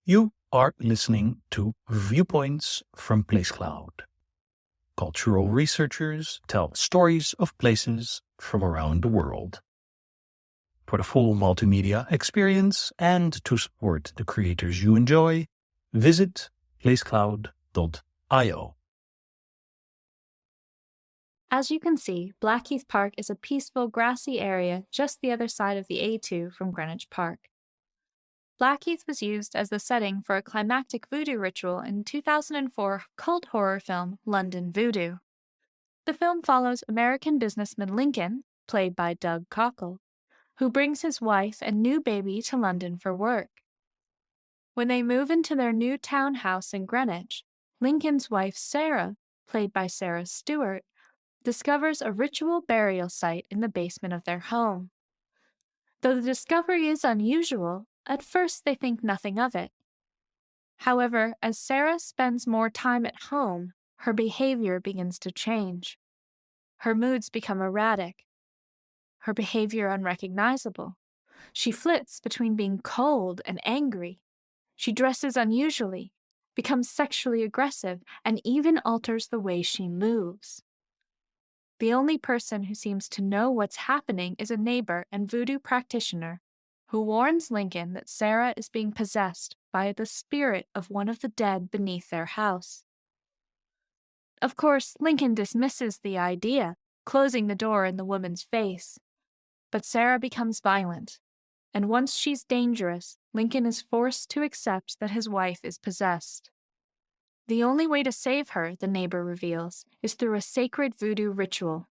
You are listening to Viewpoints from Place Cloud. Cultural researchers tell stories of places from around the world. For the full multimedia experience and to support the creators you enjoy, visit placecloud.io. As you can see, Blackheath Park is a peaceful, grassy area just the other side of the A2 from Greenwich Park. Blackheath was used as the setting for a climactic voodoo ritual in 2004 cult horror film London Voodoo. The film follows American businessman Lincoln, played by Doug Cockle, who brings his wife and new baby to London for work. When they move into their new townhouse in Greenwich, Lincoln's wife Sarah, played by Sarah Stewart, discovers a ritual burial site in the basement of their home. Though the discovery is unusual, at first they think nothing of it. However, as Sarah spends more time at home, her behavior begins to change. Her moods become erratic, her behavior unrecognizable. She flits between being cold and angry. She dresses unusually, becomes sexually aggressive, and even alters the way she moves. The only person who seems to know what's happening is a neighbor and voodoo practitioner who warns Lincoln that Sarah is being possessed by the spirit of one of the dead beneath their house. Of course, Lincoln dismisses the idea, closing the door in the woman's face. But Sarah becomes violent, and once she's dangerous, Lincoln is forced to accept that his wife is possessed. The only way to save her, the neighbor reveals, is through a sacred voodoo ritual.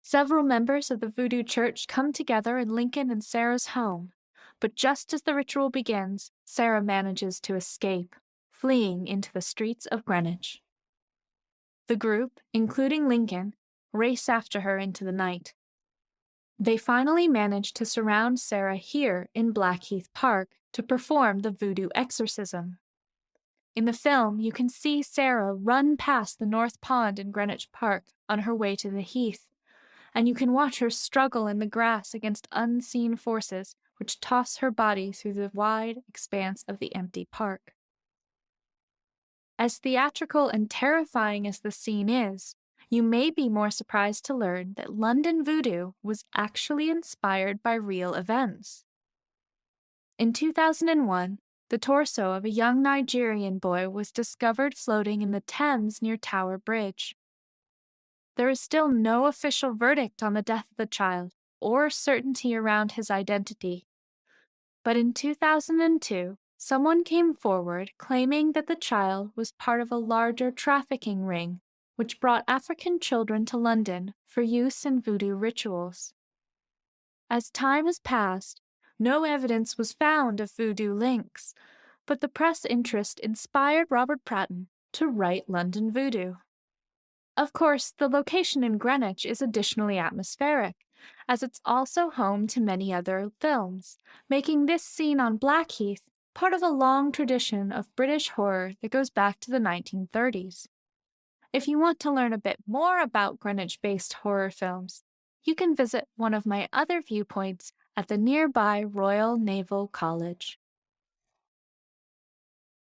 Several members of the voodoo church come together in Lincoln and Sarah's home, but just as the ritual begins, Sarah manages to escape, fleeing into the streets of Greenwich. The group, including Lincoln, race after her into the night. They finally manage to surround Sarah here in Blackheath Park to perform the voodoo exorcism. In the film, you can see Sarah run past the North Pond in Greenwich Park on her way to the Heath, and you can watch her struggle in the grass against unseen forces which toss her body through the wide expanse of the empty park. As theatrical and terrifying as the scene is, you may be more surprised to learn that London Voodoo was actually inspired by real events. In 2001, the torso of a young Nigerian boy was discovered floating in the Thames near Tower Bridge. There is still no official verdict on the death of the child or certainty around his identity. But in 2002, someone came forward claiming that the child was part of a larger trafficking ring which brought African children to London for use in voodoo rituals. As time has passed, no evidence was found of voodoo links, but the press interest inspired Robert Pratton to write London Voodoo. Of course, the location in Greenwich is additionally atmospheric, as it's also home to many other films, making this scene on Blackheath part of a long tradition of British horror that goes back to the 1930s. If you want to learn a bit more about Greenwich-based horror films, you can visit one of my other viewpoints at the nearby Royal Naval College.